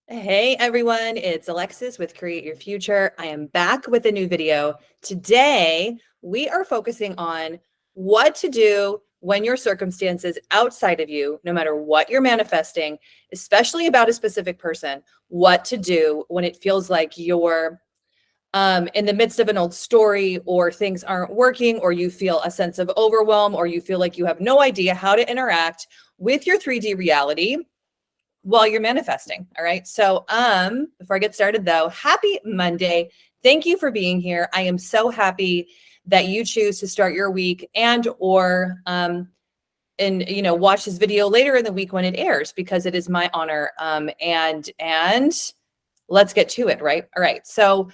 Hey everyone, it's Alexis with Create Your Future. I am back with a new video. Today, we are focusing on what to do when your circumstances outside of you, no matter what you're manifesting, especially about a specific person, what to do when it feels like you're in the midst of an old story, or things aren't working, or you feel a sense of overwhelm, or you feel like you have no idea how to interact with your 3D reality while you're manifesting. All right. So before I get started though, happy Monday. Thank you for being here. I am so happy that you choose to start your week and watch this video later in the week when it airs, because it is my honor. And let's get to it, right? All right. So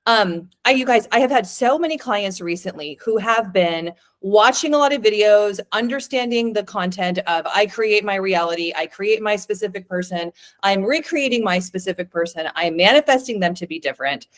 you guys, I have had so many clients recently who have been watching a lot of videos, understanding the content of I create my reality, I create my specific person, I'm recreating my specific person, I'm manifesting them to be different.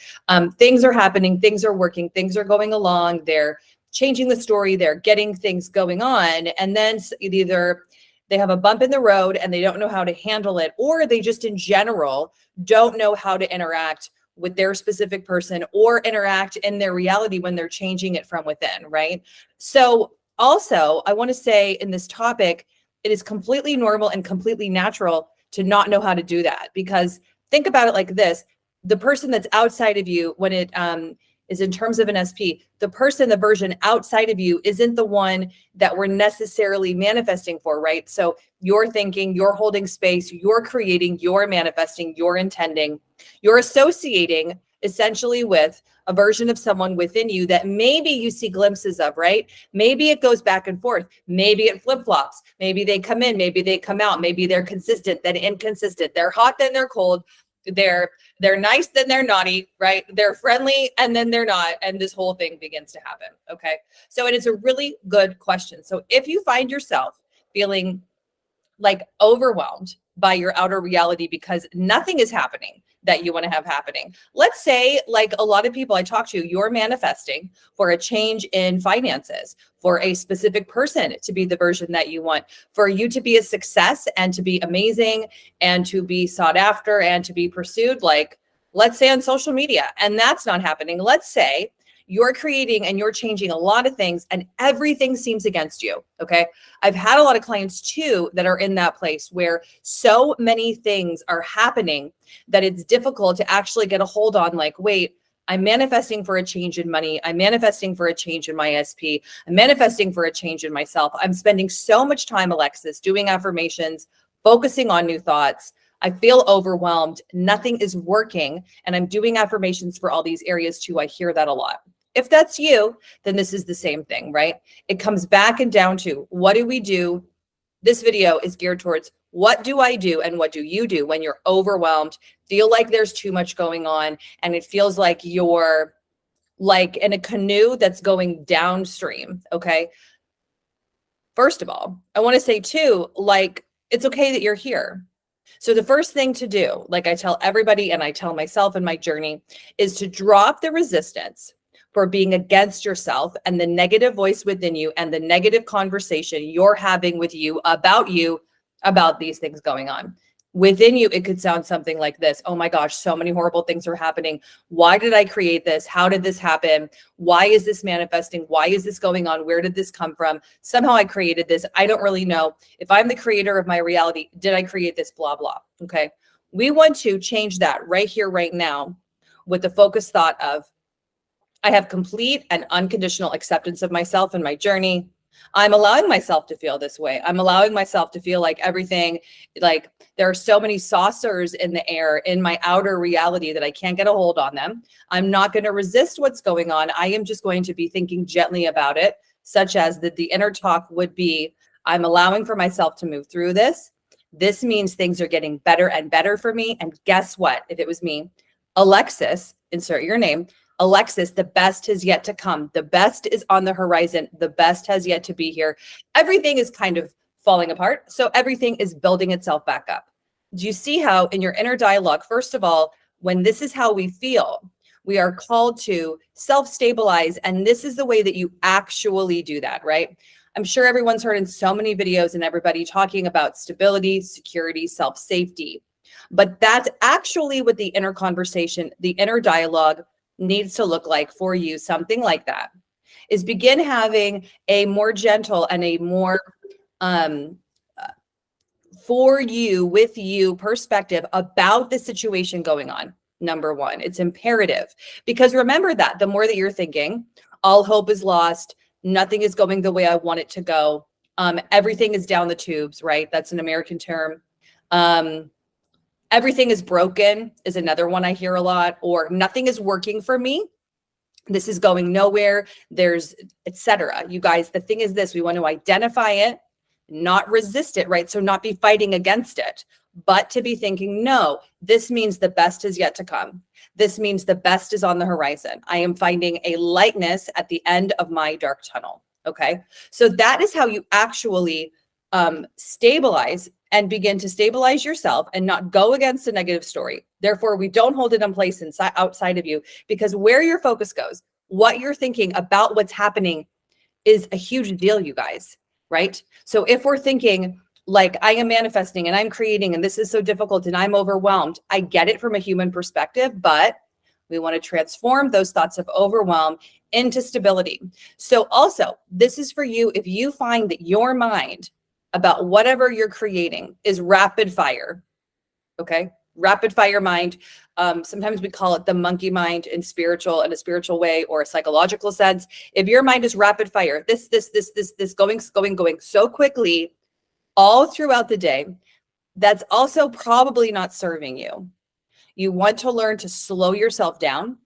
Things are happening, things are working, things are going along, they're changing the story, they're getting things going on, and then either they have a bump in the road and they don't know how to handle it, or they just in general don't know how to interact with their specific person or interact in their reality when they're changing it from within, right? So also, I want to say in this topic, it is completely normal and completely natural to not know how to do that, because think about it like this. The person that's outside of you, when it is in terms of an SP, the version outside of you isn't the one that we're necessarily manifesting for, right? So you're thinking, you're holding space, you're creating, you're manifesting, you're intending, you're associating essentially with a version of someone within you that maybe you see glimpses of, right? Maybe it goes back and forth. Maybe it flip-flops. Maybe they come in, maybe they come out. Maybe they're consistent, then inconsistent. They're hot, then they're cold. They're nice, then they're naughty, right? They're friendly, and then they're not. And this whole thing begins to happen. Okay. So it is a really good question. So if you find yourself feeling like overwhelmed by your outer reality because nothing is happening that you want to have happening. Let's say, like a lot of people I talk to, you're manifesting for a change in finances, for a specific person to be the version that you want, for you to be a success and to be amazing and to be sought after and to be pursued, like let's say on social media, and that's not happening. Let's say you're creating and you're changing a lot of things and everything seems against you. Okay. I've had a lot of clients too that are in that place where so many things are happening that it's difficult to actually get a hold on, like, wait, I'm manifesting for a change in money. I'm manifesting for a change in my SP. I'm manifesting for a change in myself. I'm spending so much time, Alexis, doing affirmations, focusing on new thoughts. I feel overwhelmed. Nothing is working. And I'm doing affirmations for all these areas too. I hear that a lot. If that's you, then this is the same thing, right? It comes back and down to, what do we do? This video is geared towards, what do I do and what do you do when you're overwhelmed, feel like there's too much going on, and it feels like you're like in a canoe that's going downstream, okay? First of all, I want to say too, like, it's okay that you're here. So the first thing to do, like I tell everybody and I tell myself in my journey, is to drop the resistance for being against yourself and the negative voice within you and the negative conversation you're having with you about these things going on. Within you, it could sound something like this. Oh my gosh, so many horrible things are happening. Why did I create this? How did this happen? Why is this manifesting? Why is this going on? Where did this come from? Somehow I created this. I don't really know. If I'm the creator of my reality, did I create this? Blah, blah. Okay. We want to change that right here, right now, with the focused thought of, I have complete and unconditional acceptance of myself and my journey. I'm allowing myself to feel this way. I'm allowing myself to feel like everything, like there are so many saucers in the air in my outer reality that I can't get a hold on them. I'm not going to resist what's going on. I am just going to be thinking gently about it, such as that the inner talk would be, I'm allowing for myself to move through this. This means things are getting better and better for me. And guess what? If it was me, Alexis, insert your name, Alexis, the best has yet to come. The best is on the horizon. The best has yet to be here. Everything is kind of falling apart. So everything is building itself back up. Do you see how in your inner dialogue, first of all, when this is how we feel, we are called to self-stabilize. And this is the way that you actually do that, right? I'm sure everyone's heard in so many videos and everybody talking about stability, security, self-safety. But that's actually what the inner conversation, the inner dialogue needs to look like for you. Something like that is begin having a more gentle and a more for you, with you perspective about the situation going on. Number one, it's imperative, because remember that the more that you're thinking, all hope is lost, nothing is going the way I want it to go, everything is down the tubes, right? That's an American term. Everything is broken is another one I hear a lot, or nothing is working for me. This is going nowhere. There's etc. You guys, the thing is this, we want to identify it, not resist it, right? So not be fighting against it, but to be thinking, no, this means the best is yet to come. This means the best is on the horizon. I am finding a lightness at the end of my dark tunnel. Okay. So that is how you actually stabilize and begin to stabilize yourself and not go against a negative story. Therefore, we don't hold it in place inside, outside of you, because where your focus goes, what you're thinking about what's happening is a huge deal, you guys, right? So if we're thinking like I am manifesting and I'm creating and this is so difficult and I'm overwhelmed, I get it from a human perspective, but we want to transform those thoughts of overwhelm into stability. So also, this is for you if you find that your mind about whatever you're creating is rapid fire, okay? Rapid fire mind. Sometimes we call it the monkey mind in a spiritual way or a psychological sense. If your mind is rapid fire, this going so quickly all throughout the day, that's also probably not serving you. You want to learn to slow yourself down.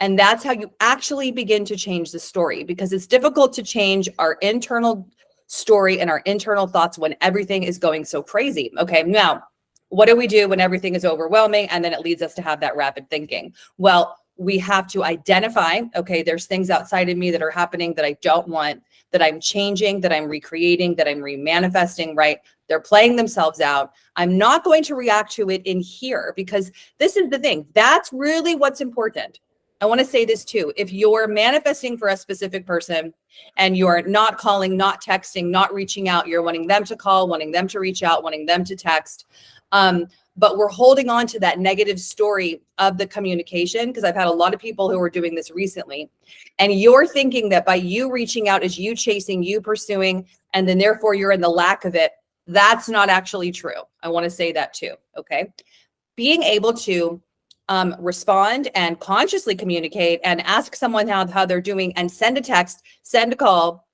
And that's how you actually begin to change the story, because it's difficult to change our internal story and our internal thoughts when everything is going so crazy. Okay, now, what do we do when everything is overwhelming and then it leads us to have that rapid thinking? Well, we have to identify, okay, there's things outside of me that are happening that I don't want, that I'm changing, that I'm recreating, that I'm remanifesting, right? They're playing themselves out. I'm not going to react to it in here, because this is the thing. That's really what's important. I want to say this too. If you're manifesting for a specific person and you're not calling, not texting, not reaching out, you're wanting them to call, wanting them to reach out, wanting them to text, but we're holding on to that negative story of the communication, because I've had a lot of people who are doing this recently, and you're thinking that by you reaching out is you chasing, you pursuing, and then therefore you're in the lack of it. That's not actually true. I want to say that too. Okay. Being able to respond and consciously communicate and ask someone how they're doing, and send a text, send a call,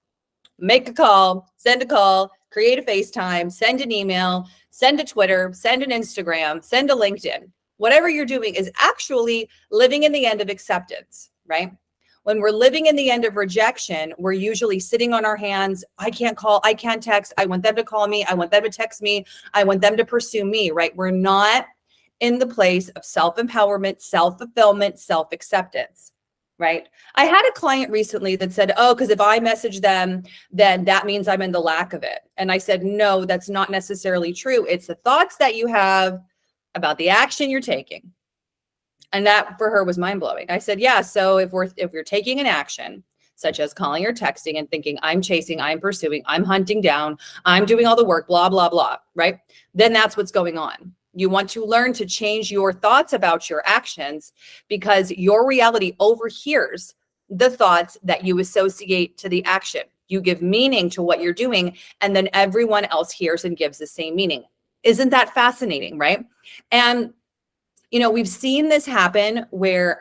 make a call, send a call, create a FaceTime, send an email, send a Twitter, send an Instagram, send a LinkedIn. Whatever you're doing is actually living in the end of acceptance, right? When we're living in the end of rejection, we're usually sitting on our hands. I can't call, I can't text. I want them to call me. I want them to text me. I want them to pursue me, right? We're not in the place of self-empowerment, self-fulfillment, self-acceptance, right? I had a client recently that said, oh, because if I message them, then that means I'm in the lack of it. And I said, no, that's not necessarily true. It's the thoughts that you have about the action you're taking. And that for her was mind-blowing. I said, yeah, so if you're taking an action, such as calling or texting and thinking, I'm chasing, I'm pursuing, I'm hunting down, I'm doing all the work, blah, blah, blah, right? Then that's what's going on. You want to learn to change your thoughts about your actions, because your reality overhears the thoughts that you associate to the action. You give meaning to what you're doing, and then everyone else hears and gives the same meaning. Isn't that fascinating, right? And, you know, we've seen this happen where,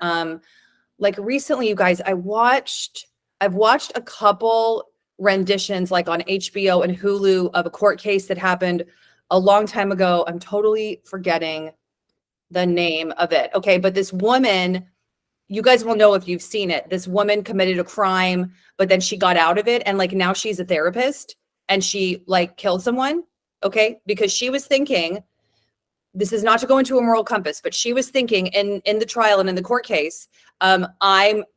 like recently, you guys, I've watched a couple renditions like on HBO and Hulu of a court case that happened a long time ago. I'm totally forgetting the name of it. Okay, but this woman, you guys will know if you've seen it. This woman committed a crime, but then she got out of it, and like now she's a therapist, and she like killed someone, okay? Because she was thinking, this is not to go into a moral compass, but she was thinking in the trial and in the court case, I'm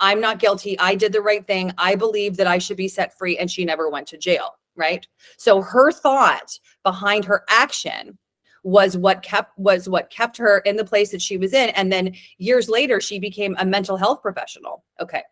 not guilty. I did the right thing. I believe that I should be set free, and she never went to jail, right? So her thought behind her action was what kept her in the place that she was in. And then years later, she became a mental health professional. Okay.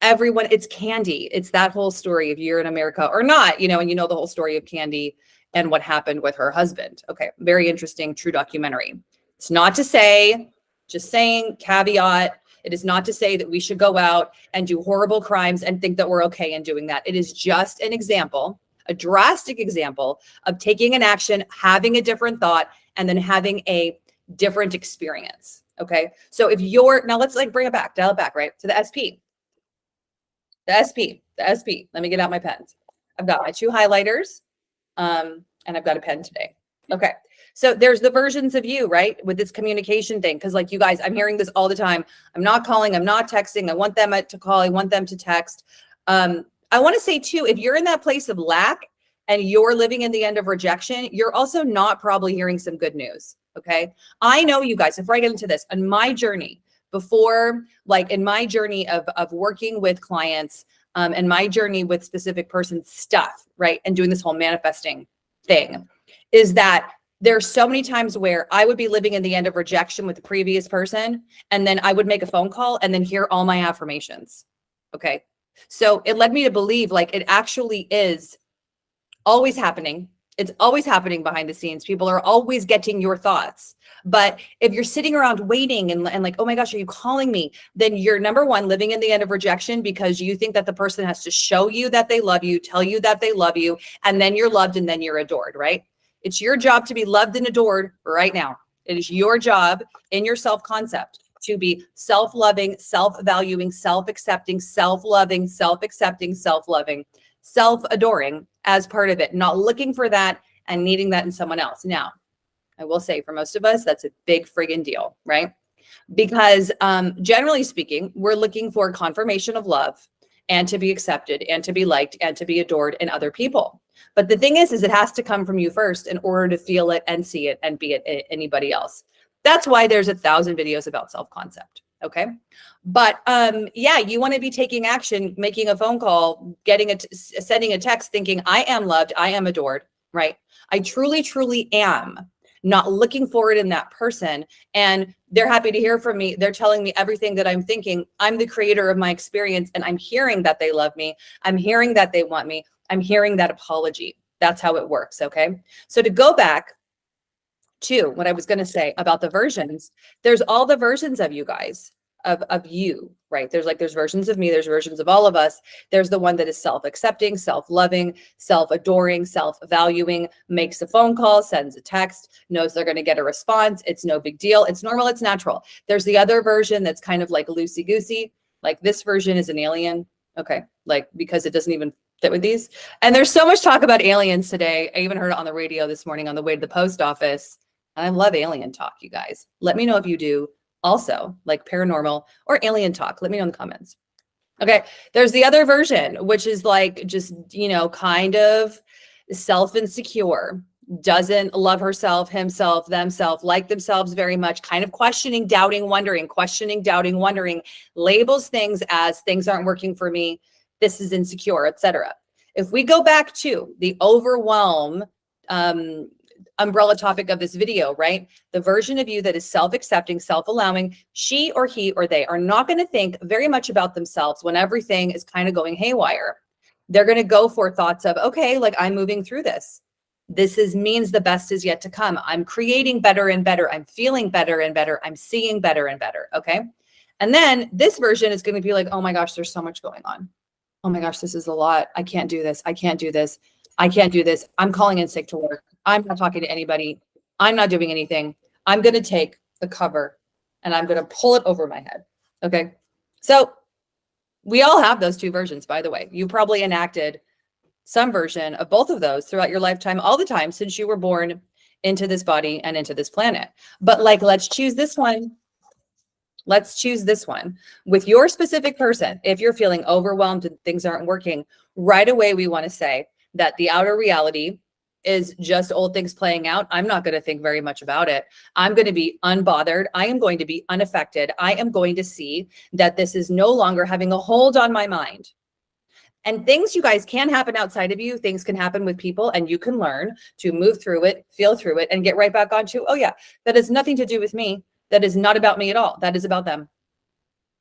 Everyone, it's Candy. It's that whole story of You're in America or Not, you know, and you know the whole story of Candy and what happened with her husband. Okay, very interesting, true documentary. It's not to say, just saying, caveat, it is not to say that we should go out and do horrible crimes and think that we're okay in doing that. It is just an example, a drastic example of taking an action, having a different thought, and then having a different experience. Okay. So if you're, now let's like bring it back, dial it back, right? To the SP. Let me get out my pens. I've got my 2 highlighters, and I've got a pen today. Okay. So there's the versions of you, right? With this communication thing. Cause like you guys, I'm hearing this all the time. I'm not calling, I'm not texting. I want them to call. I want them to text. I want to say too, if you're in that place of lack and you're living in the end of rejection, you're also not probably hearing some good news. Okay. I know you guys, before I get into this, on my journey, before, like in my journey of working with clients, and my journey with specific person stuff, right? And doing this whole manifesting thing, is that there's so many times where I would be living in the end of rejection with the previous person, and then I would make a phone call and then hear all my affirmations. Okay. So it led me to believe like it actually is always happening. It's always happening behind the scenes. People are always getting your thoughts. But if you're sitting around waiting and like, oh my gosh, are you calling me? Then you're, number one, living in the end of rejection because you think that the person has to show you that they love you, tell you that they love you, and then you're loved and then you're adored, right? It's your job to be loved and adored right now. It is your job in your self-concept to be self-loving, self-valuing, self-accepting, self-loving, self-accepting, self-loving, self-adoring as part of it, not looking for that and needing that in someone else. Now, I will say for most of us, that's a big friggin' deal, right? Because generally speaking, we're looking for confirmation of love and to be accepted and to be liked and to be adored in other people. But the thing is it has to come from you first in order to feel it and see it and be it anybody else. That's why there's 1,000 videos about self-concept. Okay. But yeah, you want to be taking action, making a phone call, sending a text thinking I am loved, I am adored, right? I truly, truly am, not looking for it in that person. And they're happy to hear from me. They're telling me everything that I'm thinking. I'm the creator of my experience and I'm hearing that they love me. I'm hearing that they want me. I'm hearing that apology. That's how it works. Okay. So to go back to what I was going to say about the versions, there's all the versions of you guys, of you, right? There's versions of me, there's versions of all of us. There's the one that is self-accepting, self-loving, self-adoring, self-valuing, makes a phone call, sends a text, knows they're going to get a response. It's no big deal. It's normal. It's natural. There's the other version that's kind of like loosey-goosey. Like this version is an alien. Okay. Like, because it doesn't even fit with these. And there's so much talk about aliens today. I even heard it on the radio this morning on the way to the post office. And I love alien talk, you guys. Let me know if you do also, like paranormal or alien talk. Let me know in the comments. Okay. There's the other version, which is like just, kind of self-insecure, doesn't love herself, himself, themselves, like themselves very much, kind of questioning, doubting, wondering, labels things as things aren't working for me. This is insecure, etc. If we go back to the overwhelm, umbrella topic of this video, right? The version of you that is self-accepting, self-allowing, she or he or they are not going to think very much about themselves when everything is kind of going haywire. They're going to go for thoughts of, okay, like I'm moving through this. This means the best is yet to come. I'm creating better and better. I'm feeling better and better. I'm seeing better and better. Okay. And then this version is going to be like, oh my gosh, there's so much going on. Oh my gosh, this is a lot. I can't do this. I can't do this. I can't do this. I'm calling in sick to work. I'm not talking to anybody. I'm not doing anything. I'm going to take the cover and I'm going to pull it over my head. Okay. So we all have those two versions, by the way. You probably enacted some version of both of those throughout your lifetime, all the time since you were born into this body and into this planet. But like, let's choose this one. Let's choose this one with your specific person. If you're feeling overwhelmed and things aren't working right away, we want to say that the outer reality is just old things playing out. I'm not going to think very much about it. I'm going to be unbothered. I am going to be unaffected. I am going to see that this is no longer having a hold on my mind. And things, you guys, can happen outside of you. Things can happen with people and you can learn to move through it, feel through it, and get right back onto, oh yeah, that has nothing to do with me. That is not about me at all. That is about them.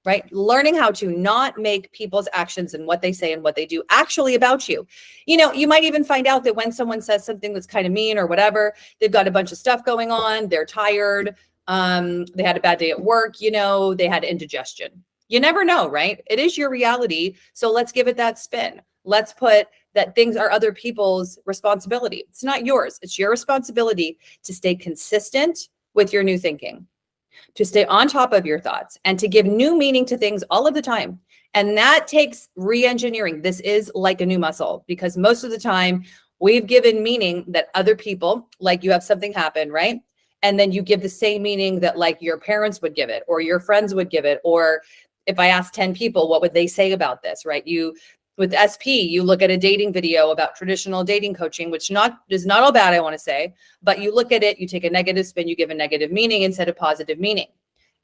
right? Learning how to not make people's actions and what they say and what they do actually about you. You know, you might even find out that when someone says something that's kind of mean or whatever, they've got a bunch of stuff going on, they're tired, they had a bad day at work, you know, they had indigestion. You never know, right? It is your reality. So let's give it that spin. Let's put that things are other people's responsibility. It's not yours. It's your responsibility to stay consistent with your new thinking, to stay on top of your thoughts, and to give new meaning to things all of the time. And that takes re-engineering. This is like a new muscle, because most of the time we've given meaning that other people, like you have something happen, right? And then you give the same meaning that like your parents would give it, or your friends would give it. Or if I asked 10 people, what would they say about this, right? With SP, you look at a dating video about traditional dating coaching, which is not all bad, I want to say, but you look at it, you take a negative spin, you give a negative meaning instead of positive meaning.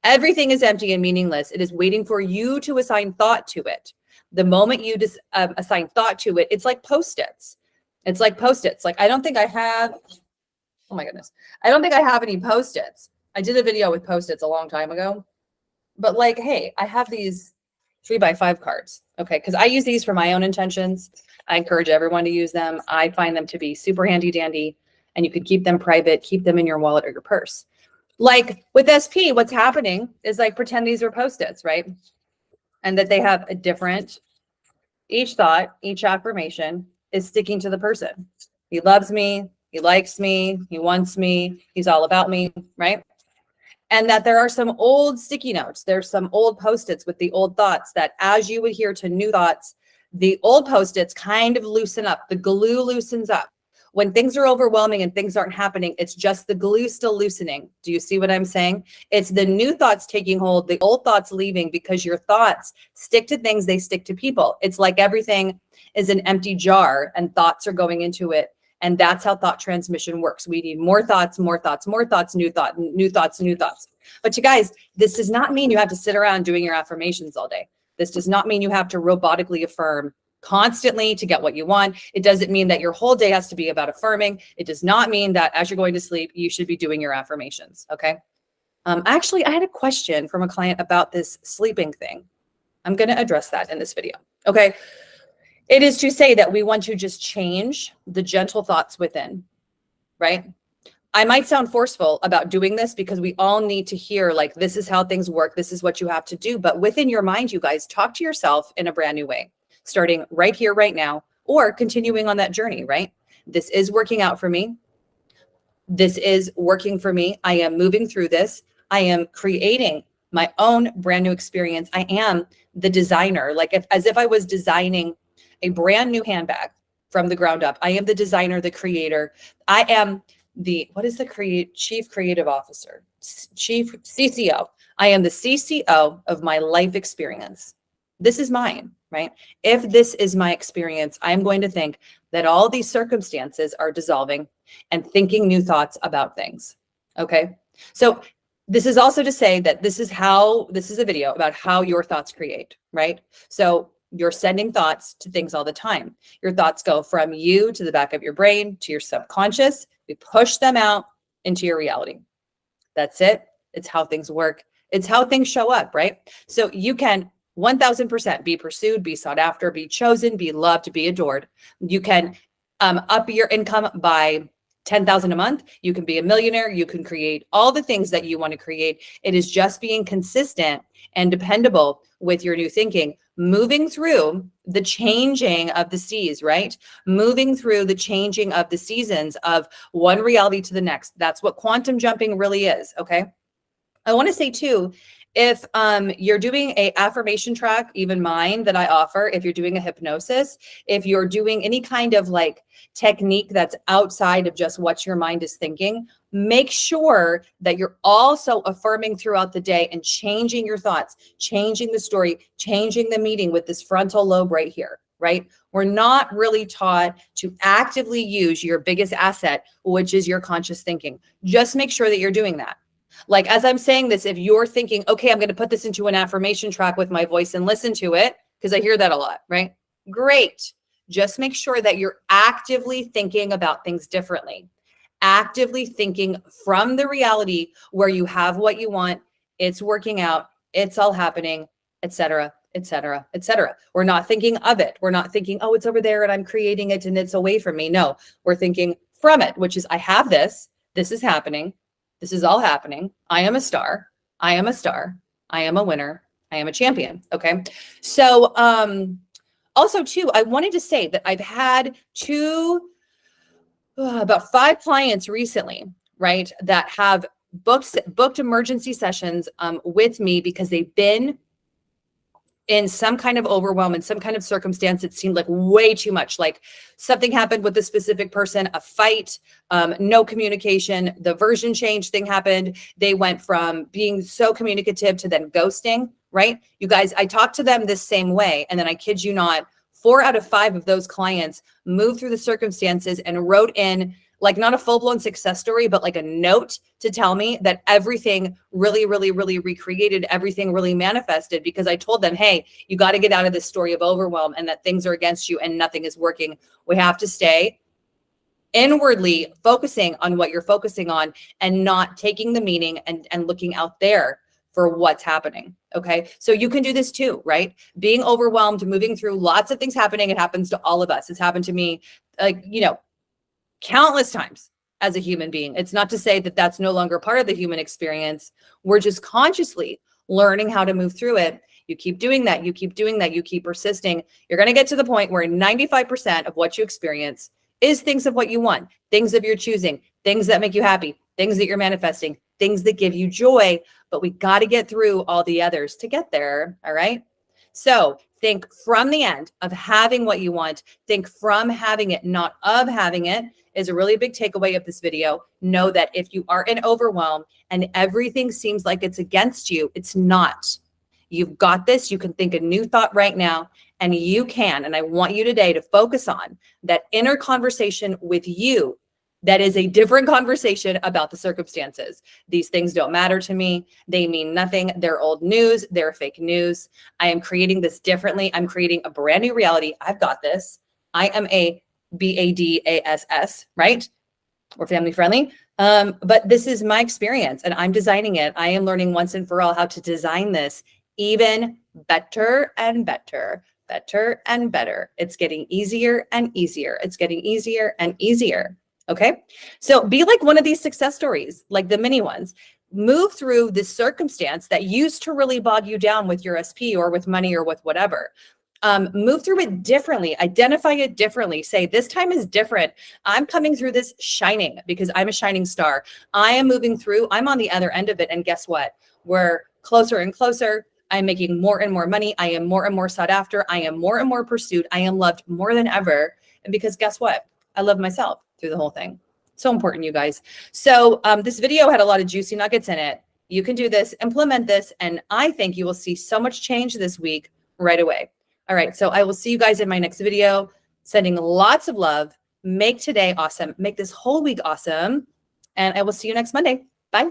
Everything is empty and meaningless. It is waiting for you to assign thought to it. The moment you assign thought to it, it's like Post-its. It's like Post-its. Like, I don't think I have, oh my goodness. I don't think I have any Post-its. I did a video with Post-its a long time ago, but like, hey, I have these 3x5 cards. Okay. Cause I use these for my own intentions. I encourage everyone to use them. I find them to be super handy dandy, and you could keep them private, keep them in your wallet or your purse. Like with SP, what's happening is like, pretend these are Post-its, right? And that they have a different, each thought, each affirmation is sticking to the person. He loves me. He likes me. He wants me. He's all about me. Right. And that there are some old sticky notes. There's some old Post-its with the old thoughts that as you adhere to new thoughts, the old Post-its kind of loosen up. The glue loosens up. When things are overwhelming and things aren't happening, it's just the glue still loosening. Do you see what I'm saying? It's the new thoughts taking hold, the old thoughts leaving, because your thoughts stick to things, they stick to people. It's like everything is an empty jar and thoughts are going into it. And that's how thought transmission works. We need more thoughts, more thoughts, more thoughts, new thought, new thoughts, new thoughts. But you guys, this does not mean you have to sit around doing your affirmations all day. This does not mean you have to robotically affirm constantly to get what you want. It doesn't mean that your whole day has to be about affirming. It does not mean that as you're going to sleep, you should be doing your affirmations. Okay. Actually, I had a question from a client about this sleeping thing. I'm going to address that in this video. Okay. It is to say that we want to just change the gentle thoughts within, right? I might sound forceful about doing this because we all need to hear like, this is how things work. This is what you have to do. But within your mind, you guys talk to yourself in a brand new way, starting right here, right now, or continuing on that journey, right? This is working out for me. This is working for me. I am moving through this. I am creating my own brand new experience. I am the designer, like as if I was designing a brand new handbag from the ground up. I am the designer, the creator. I am the, what is the chief creative officer, chief CCO. I am the CCO of my life experience. This is mine, right? If this is my experience, I'm going to think that all these circumstances are dissolving and thinking new thoughts about things. Okay. So this is also to say that this is a video about how your thoughts create, right? So you're sending thoughts to things all the time. Your thoughts go from you to the back of your brain, to your subconscious. We push them out into your reality. That's it. It's how things work. It's how things show up, right? So you can 1000% be pursued, be sought after, be chosen, be loved, be adored. You can up your income by 10,000 a month. You can be a millionaire. You can create all the things that you want to create. It is just being consistent and dependable with your new thinking, moving through the changing of the seas, right? Moving through the changing of the seasons of one reality to the next. That's what quantum jumping really is. Okay. I want to say too, if you're doing a affirmation track, even mine that I offer, if you're doing a hypnosis, if you're doing any kind of like technique that's outside of just what your mind is thinking, make sure that you're also affirming throughout the day and changing your thoughts, changing the story, changing the meaning with this frontal lobe right here, right? We're not really taught to actively use your biggest asset, which is your conscious thinking. Just make sure that you're doing that. Like, as I'm saying this, if you're thinking, okay, I'm going to put this into an affirmation track with my voice and listen to it, because I hear that a lot, right? Great. Just make sure that you're actively thinking about things differently, actively thinking from the reality where you have what you want. It's working out. It's all happening. etc., etc., etc. We're not thinking of it. We're not thinking, oh, it's over there and I'm creating it and it's away from me. No, we're thinking from it, which is I have this. This is happening. This is all happening. I am a star. I am a star. I am a winner. I am a champion. Okay. So, also too, I wanted to say that I've had about 5 clients recently, right, that have booked emergency sessions with me because they've been in some kind of overwhelm, in some kind of circumstance that seemed like way too much. Like something happened with a specific person, a fight, no communication, the version change thing happened. They went from being so communicative to then ghosting, right? You guys, I talked to them this same way. And then I kid you not, 4 out of 5 of those clients moved through the circumstances and wrote in like not a full-blown success story, but like a note to tell me that everything really, really, really recreated, everything really manifested because I told them, hey, you got to get out of this story of overwhelm and that things are against you and nothing is working. We have to stay inwardly focusing on what you're focusing on and not taking the meaning and looking out there for what's happening. Okay. So you can do this too, right? Being overwhelmed, moving through lots of things happening. It happens to all of us. It's happened to me, countless times as a human being. It's not to say that that's no longer part of the human experience. We're just consciously learning how to move through it. You keep doing that. You keep doing that. You keep persisting. You're going to get to the point where 95% of what you experience is things of what you want, things of your choosing, things that make you happy, things that you're manifesting, things that give you joy. But we got to get through all the others to get there. All right. So think from the end of having what you want. Think from having it, not of having it, is a really big takeaway of this video. Know that if you are in overwhelm and everything seems like it's against you, it's not. You've got this. You can think a new thought right now, and you can. And I want you today to focus on that inner conversation with you. That is a different conversation about the circumstances. These things don't matter to me. They mean nothing. They're old news. They're fake news. I am creating this differently. I'm creating a brand new reality. I've got this. I am a BADASS, right? We're family friendly. But this is my experience and I'm designing it. I am learning once and for all how to design this even better and better, better and better. It's getting easier and easier. It's getting easier and easier. Okay. So be like one of these success stories, like the mini ones. Move through this circumstance that used to really bog you down with your SP or with money or with whatever. Move through it differently, identify it differently. Say, this time is different. I'm coming through this shining because I'm a shining star. I am moving through. I'm on the other end of it. And guess what? We're closer and closer. I'm making more and more money. I am more and more sought after. I am more and more pursued. I am loved more than ever. And because guess what? I love myself through the whole thing. So important, you guys. So this video had a lot of juicy nuggets in it. You can do this, implement this, and I think you will see so much change this week right away. All right, so I will see you guys in my next video. Sending lots of love. Make today awesome. Make this whole week awesome. And I will see you next Monday. Bye.